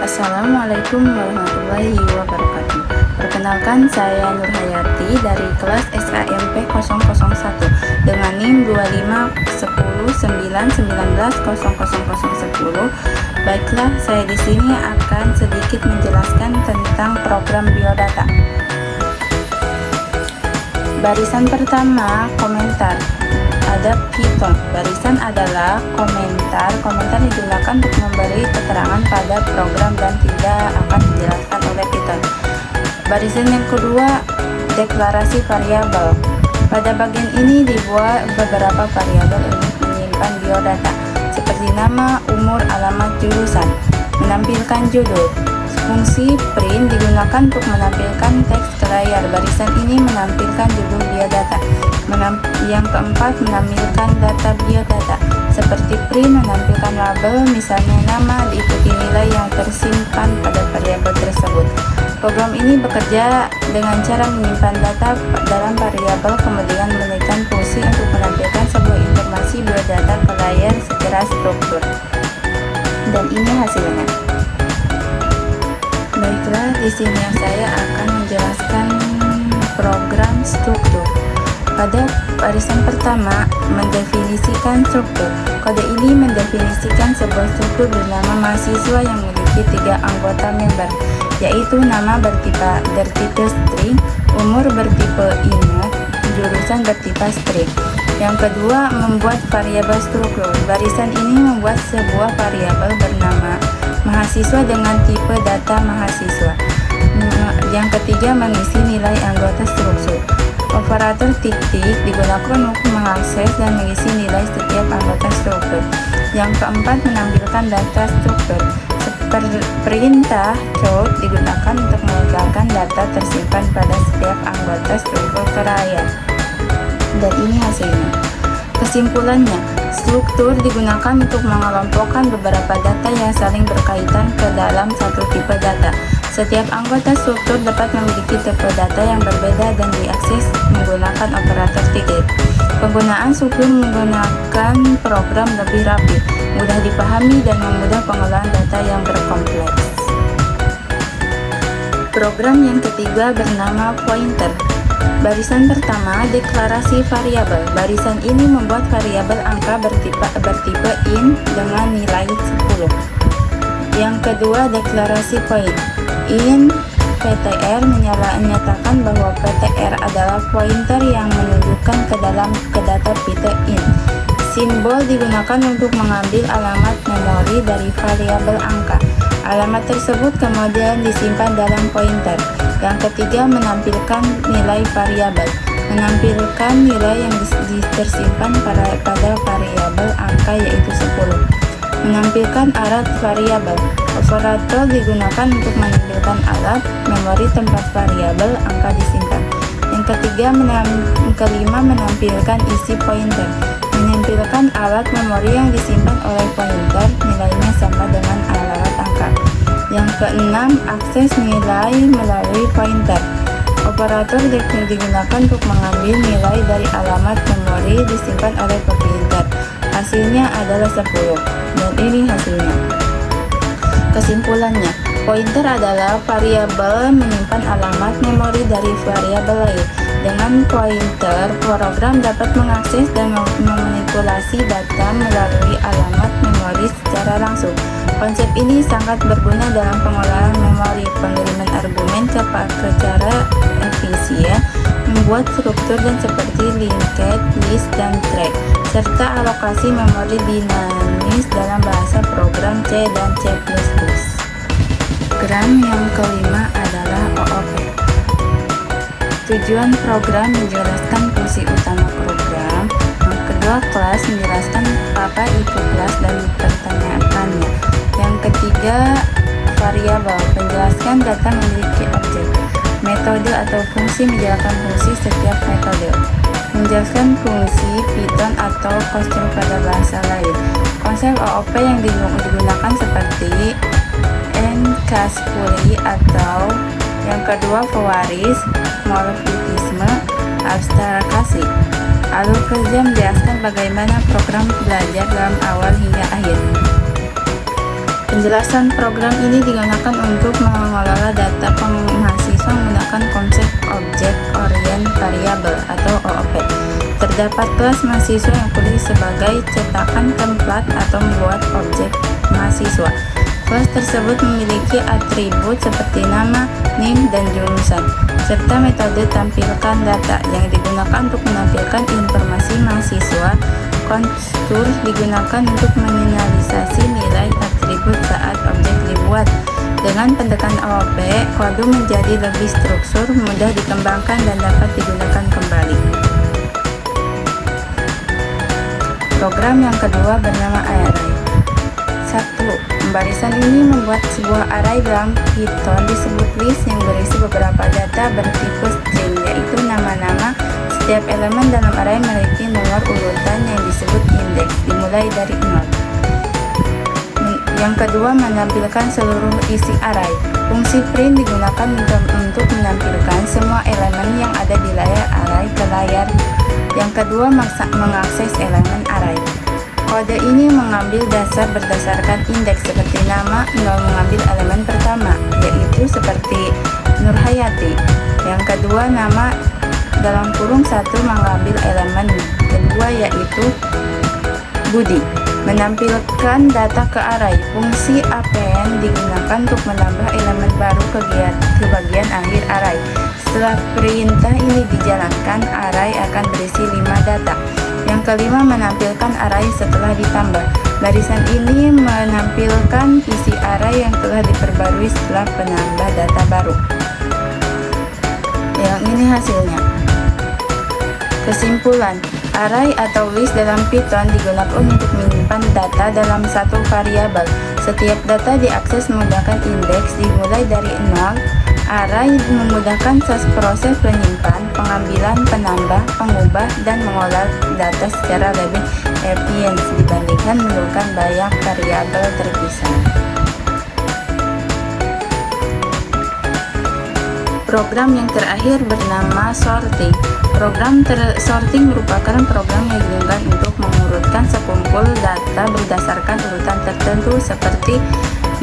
Assalamualaikum warahmatullahi wabarakatuh. Perkenalkan, saya Nur Hayati dari kelas SAMP 001 dengan NIM 251099100010. Baiklah, saya di sini akan sedikit menjelaskan tentang program biodata. Barisan pertama, komentar. Ada Python. Barisan adalah komentar. Komentar digunakan untuk memberi keterangan pada program dan tidak akan dijelaskan oleh Python. Barisan yang kedua, deklarasi variabel. Pada bagian ini dibuat beberapa variabel untuk menyimpan biodata, seperti nama, umur, alamat, jurusan. Menampilkan judul. Fungsi print digunakan untuk menampilkan teks ke layar. Barisan ini menampilkan judul biodata. Yang keempat, menampilkan data biodata. Seperti print menampilkan label, misalnya nama, diikuti nilai yang tersimpan pada variabel tersebut. Program ini bekerja dengan cara menyimpan data dalam variabel, kemudian menekan fungsi untuk menampilkan sebuah informasi biodata ke layar secara struktur. Dan ini hasilnya. Baiklah, di sini saya akan menjelaskan program struktur. Pada barisan pertama, mendefinisikan struktur. Kode ini mendefinisikan sebuah struktur bernama mahasiswa yang memiliki 3 anggota member, yaitu nama bertipe string, umur bertipe int, jurusan bertipe string. Yang kedua, membuat variabel struktur. Barisan ini membuat sebuah variabel bernama mahasiswa dengan tipe data mahasiswa. Yang ketiga, mengisi nilai anggota struktur. Operator titik digunakan untuk mengakses dan mengisi nilai setiap anggota struktur. Yang keempat, menampilkan data struktur. Perintah count digunakan untuk mengekalkan data tersimpan pada setiap anggota struktur ke layar. Dan ini hasilnya. Kesimpulannya, struktur digunakan untuk mengelompokkan beberapa data yang saling berkaitan ke dalam satu tipe data. Setiap anggota struktur dapat memiliki tipe data yang berbeda dan diakses menggunakan operator titik. Penggunaan struktur menggunakan program lebih rapi, mudah dipahami, dan memudahkan pengelolaan data yang berkompleks. Program yang ketiga bernama pointer. Barisan pertama, deklarasi variabel. Barisan ini membuat variabel angka bertipe int dengan nilai 10. Yang kedua, deklarasi point. Int ptr menyatakan bahwa ptr adalah pointer yang menunjukkan ke data Python int. Simbol digunakan untuk mengambil alamat memori dari variabel angka. Alamat tersebut kemudian disimpan dalam pointer. Yang ketiga, menampilkan nilai variabel. Menampilkan nilai yang tersimpan pada variabel angka, yaitu 10. Menampilkan alat variabel. Operator digunakan untuk menampilkan alat memori tempat variabel angka disimpan. Yang kelima, menampilkan isi pointer. Menampilkan alat memori yang disimpan oleh pointer, nilainya sama dengan alamat angka. Yang keenam, akses nilai melalui pointer. Operator digunakan untuk mengambil nilai dari alamat memori disimpan oleh pointer. Hasilnya adalah 10. Dan ini hasilnya. Kesimpulannya, pointer adalah variabel menyimpan alamat memori dari variabel lain. Dengan pointer, program dapat mengakses dan memanipulasi data melalui alamat memori secara langsung. Konsep ini sangat berguna dalam pengelolaan memori, pengiriman argumen ke cara efisien, membuat struktur dan seperti linked list dan track, serta alokasi memori dinamis dalam bahasa program C dan C++. Program yang kelima adalah OOP. Tujuan program menjelaskan fungsi utama program. Yang kedua, kelas menjelaskan apa itu kelas dan pertanyaannya. Yang ketiga, variabel menjelaskan data memiliki objek. Metode atau fungsi menjelaskan fungsi setiap metode. Menjelaskan fungsi Python atau konstruk pada bahasa lain. Konsep OOP yang digunakan seperti encapsulasi atau yang kedua pewaris, morfisme, abstrakasi. Alur kerja menjelaskan bagaimana program belajar dalam awal hingga akhir. Penjelasan program ini digunakan untuk mengelola data mahasiswa menggunakan konsep Object Oriented Variable atau OOP. Terdapat kelas mahasiswa yang pulih sebagai cetakan tempat atau membuat objek mahasiswa. Kelas tersebut memiliki atribut seperti nama, NIM, dan jurusan, serta metode tampilkan data yang digunakan untuk menampilkan informasi mahasiswa. Konstur digunakan untuk meminimalisasi nilai atribut saat objek dibuat. Dengan pendekatan OOP, kode menjadi lebih struktur, mudah dikembangkan, dan dapat digunakan kembali. Program yang kedua bernama Array. 1. Barisan ini membuat sebuah array dalam Python disebut list yang berisi beberapa data bertipe string, yaitu nama-nama. Setiap elemen dalam array memiliki nomor urutan yang disebut indeks, dimulai dari 0. Yang kedua, menampilkan seluruh isi array. Fungsi print digunakan untuk menampilkan semua elemen yang ada di layar array ke layar. Yang kedua, mengakses elemen array. Kode ini mengambil dasar berdasarkan indeks seperti nama. 0 mengambil elemen pertama, yaitu seperti Nurhayati. Yang kedua, nama dalam kurung 1 mengambil elemen kedua, yaitu Budi. Menampilkan data ke array. Fungsi append digunakan untuk menambah elemen baru ke bagian akhir array. Setelah perintah ini dijalankan, array akan berisi 5 data. Yang kelima, menampilkan array setelah ditambah. Barisan ini menampilkan isi array yang telah diperbarui setelah penambah data baru. Yang ini hasilnya. Kesimpulan, array atau list dalam Python digunakan untuk menyimpan data dalam satu variabel. Setiap data diakses menggunakan indeks dimulai dari 0. Array memudahkan proses penyimpan, pengambilan, penambah, pengubah, dan mengolah data secara lebih efisien dibandingkan menggunakan banyak variabel terpisah. Program yang terakhir bernama sorting. Program sorting merupakan program yang digunakan untuk mengurutkan sekumpul data berdasarkan urutan tertentu seperti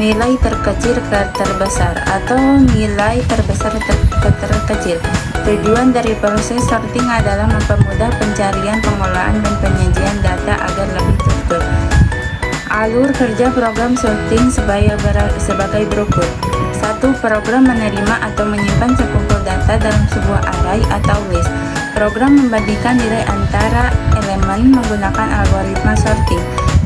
nilai terkecil ke terbesar atau nilai terbesar ke terkecil. Tujuan dari proses sorting adalah mempermudah pencarian, pengolahan, dan penyajian data agar lebih teratur. Alur kerja program sorting sebagai berikut. 1. Program menerima atau menyimpan sekumpul data dalam sebuah array atau list. Program membandingkan nilai antara elemen menggunakan algoritma sorting.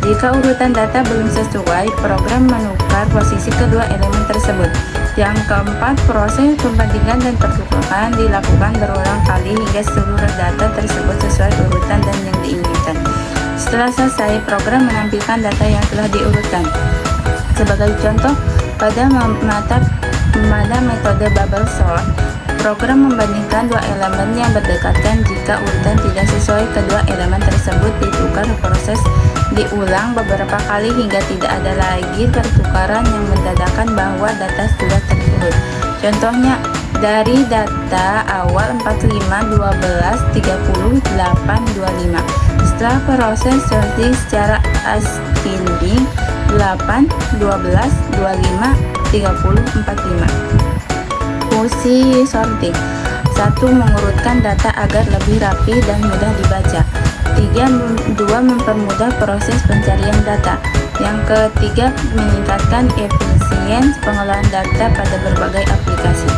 Jika urutan data belum sesuai, program menukar posisi kedua elemen tersebut. Yang keempat, proses pembandingan dan pertukaran dilakukan berulang kali hingga seluruh data tersebut sesuai urutan dan yang diinginkan. Setelah selesai, program menampilkan data yang telah diurutkan. Sebagai contoh, pada metode bubble sort, program membandingkan dua elemen yang berdekatan. Jika urutan tidak sesuai, kedua elemen tersebut ditukar. Proses diulang beberapa kali hingga tidak ada lagi pertukaran yang mendadakan bahwa data sudah terurut. Contohnya, dari data awal 45, 12, 30, 8, 25. Setelah proses sorting secara ascending, 8, 12, 25, 30, 45. Fungsi sorting. 1. Mengurutkan data agar lebih rapi dan mudah dibaca. 2. Mempermudah proses pencarian data. Yang ketiga, meningkatkan efisiensi pengolahan data pada berbagai aplikasi.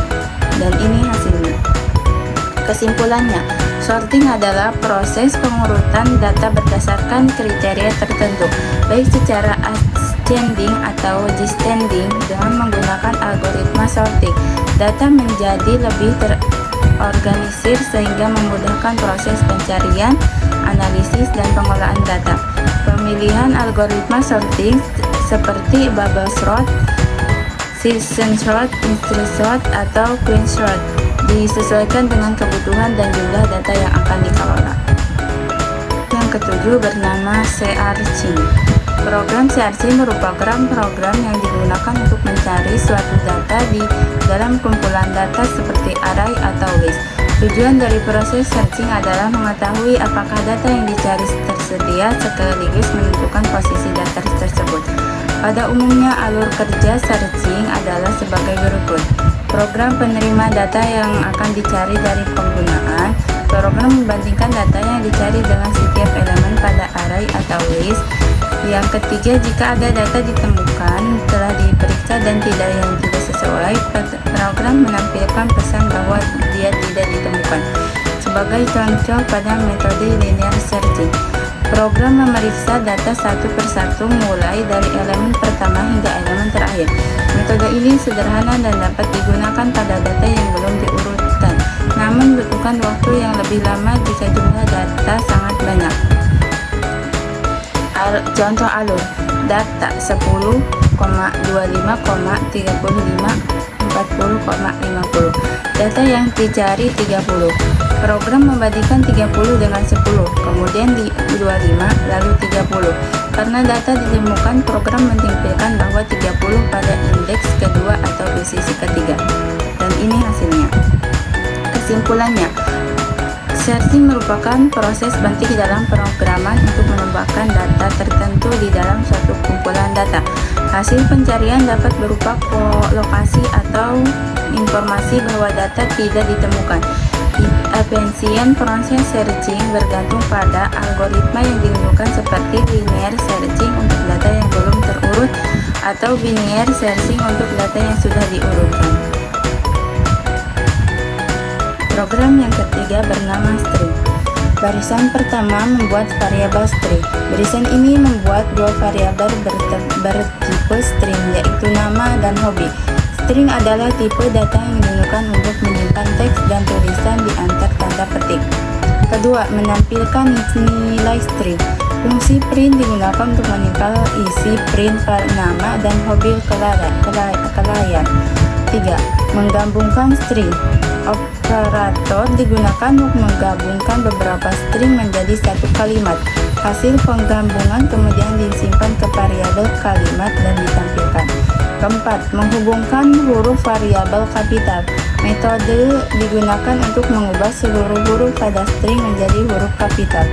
Dan ini hasilnya. Kesimpulannya, sorting adalah proses pengurutan data berdasarkan kriteria tertentu, baik secara ascending atau descending. Dengan menggunakan algoritma sorting, data menjadi lebih terorganisir sehingga memudahkan proses pencarian, analisis, dan pengolahan data. Pemilihan algoritma sorting seperti bubble sort, season sort, instant sort, atau queen sort disesuaikan dengan kebutuhan dan jumlah data yang akan dikelola. Yang ketujuh bernama searching. Program searching merupakan program yang digunakan untuk mencari suatu data di dalam kumpulan data seperti array atau list. Tujuan dari proses searching adalah mengetahui apakah data yang dicari tersedia sekaligus menentukan posisi data tersebut. Pada umumnya, alur kerja searching adalah sebagai berikut. Program penerima data yang akan dicari dari penggunaan. Program membandingkan data yang dicari dengan setiap elemen pada array atau list. Yang ketiga, jika ada data ditemukan telah diperiksa dan tidak sesuai, program menampilkan pesan bahwa dia tidak ditemukan. Sebagai contoh pada metode linear searching, program memeriksa data satu persatu mulai dari elemen pertama hingga elemen terakhir. Metode ini sederhana dan dapat digunakan pada data yang belum diurutkan, namun membutuhkan waktu yang lebih lama jika jumlah data sangat banyak. Contoh alur data 10,25,35 40,50. Data yang dicari 30. Program membandingkan 30 dengan 10, kemudian di 25, lalu 30. Karena data ditemukan, program menampilkan bahwa 30 pada indeks kedua atau posisi ketiga. Dan ini hasilnya. Kesimpulannya, searching merupakan proses penting dalam pemrograman untuk menambahkan data tertentu di dalam suatu kumpulan data. Hasil pencarian dapat berupa lokasi atau informasi bahwa data tidak ditemukan. Efisien proses searching bergantung pada algoritma yang digunakan seperti linear searching untuk data yang belum terurut atau binary searching untuk data yang sudah diurutkan. Program yang ketiga bernama string. Barisan pertama membuat variabel string. Barisan ini membuat dua variabel bertipe string, yaitu nama dan hobi. String adalah tipe data yang digunakan untuk menyimpan teks dan tulisan di antar tanda petik. Kedua, menampilkan nilai string. Fungsi print digunakan untuk menempel isi print nama dan hobi ke layar. 3. Menggabungkan string. Operator digunakan untuk menggabungkan beberapa string menjadi satu kalimat. Hasil penggabungan kemudian disimpan ke variabel kalimat dan ditampilkan. Keempat, menghubungkan huruf variabel kapital. Metode digunakan untuk mengubah seluruh huruf pada string menjadi huruf kapital.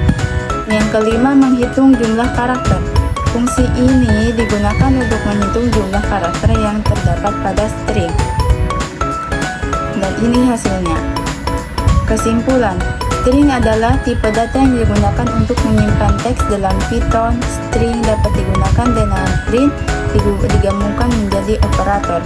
Yang kelima, menghitung jumlah karakter. Fungsi ini digunakan untuk menghitung jumlah karakter yang terdapat pada string. Dan ini hasilnya. Kesimpulan, string adalah tipe data yang digunakan untuk menyimpan teks dalam Python. String dapat digunakan dengan print, digabungkan menjadi operator,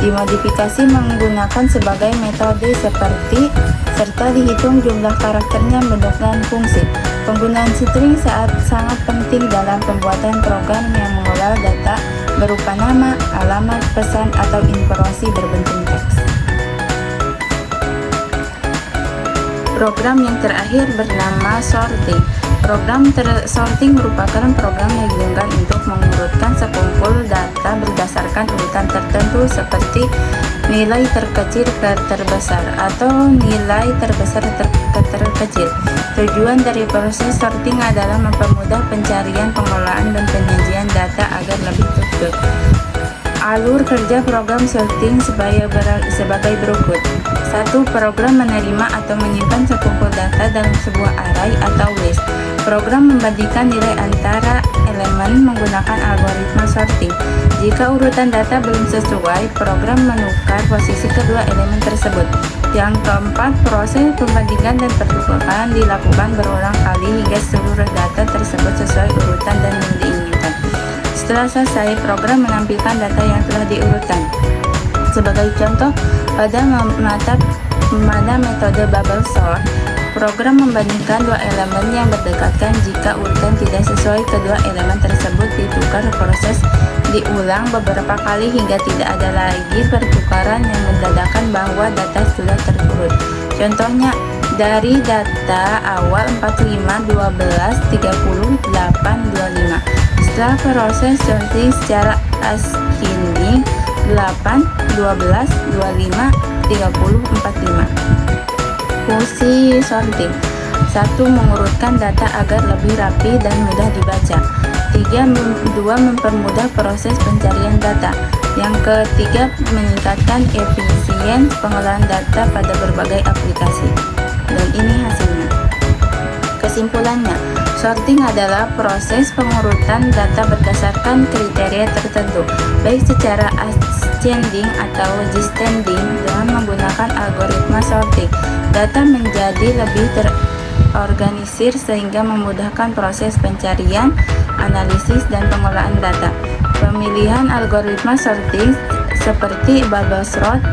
dimodifikasi menggunakan sebagai metode seperti, serta dihitung jumlah karakternya menggunakan fungsi. Penggunaan string sangat penting dalam pembuatan program yang mengolah data berupa nama, alamat, pesan, atau informasi berbentuk teks. Program yang terakhir bernama sorting. Program sorting merupakan program yang digunakan untuk mengurutkan sekumpul data berdasarkan urutan tertentu seperti nilai terkecil ke terbesar atau nilai terbesar ke terkecil. Tujuan dari proses sorting adalah mempermudah pencarian, pengolahan, dan penyajian data agar lebih tepat. Alur kerja program sorting sebagai berikut. 1. Program menerima atau menyimpan sekumpul data dalam sebuah array atau list. Program membandingkan nilai antara elemen menggunakan algoritma sorting. Jika urutan data belum sesuai, program menukar posisi kedua elemen tersebut. Yang keempat, proses pembandingan dan pertukaran dilakukan berulang kali hingga seluruh data tersebut sesuai urutan dan yang diinginkan. Setelah selesai, program menampilkan data yang telah diurutkan. Sebagai contoh, pada metode bubble sort, program membandingkan dua elemen yang berdekatan. Jika urutan tidak sesuai, kedua elemen tersebut ditukar. Proses diulang beberapa kali hingga tidak ada lagi pertukaran yang mendadakan bahwa data sudah terurut. Contohnya, dari data awal 45, 12, 30, 8, 25. Setelah proses sorting secara ascending, 8, 12, 25, 30, 45. Fungsi sorting. 1. Mengurutkan data agar lebih rapi dan mudah dibaca. 2. Mempermudah proses pencarian data. Yang ketiga, meningkatkan efisiensi pengolahan data pada berbagai aplikasi. Dan ini hasilnya. Kesimpulannya, Sorting adalah proses pengurutan data berdasarkan kriteria tertentu, baik secara ascending atau descending dengan menggunakan algoritma sorting. Data menjadi lebih terorganisir sehingga memudahkan proses pencarian, analisis, dan pengolahan data. Pemilihan algoritma sorting seperti bubble sort,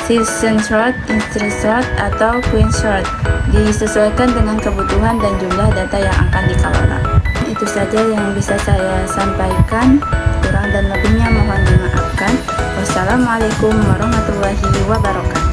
season sort, instant sort, atau queen sort disesuaikan dengan kebutuhan dan jumlah data yang akan dikelola. Itu saja yang bisa saya sampaikan, kurang dan lebihnya mohon dimaafkan. Wassalamualaikum warahmatullahi wabarakatuh.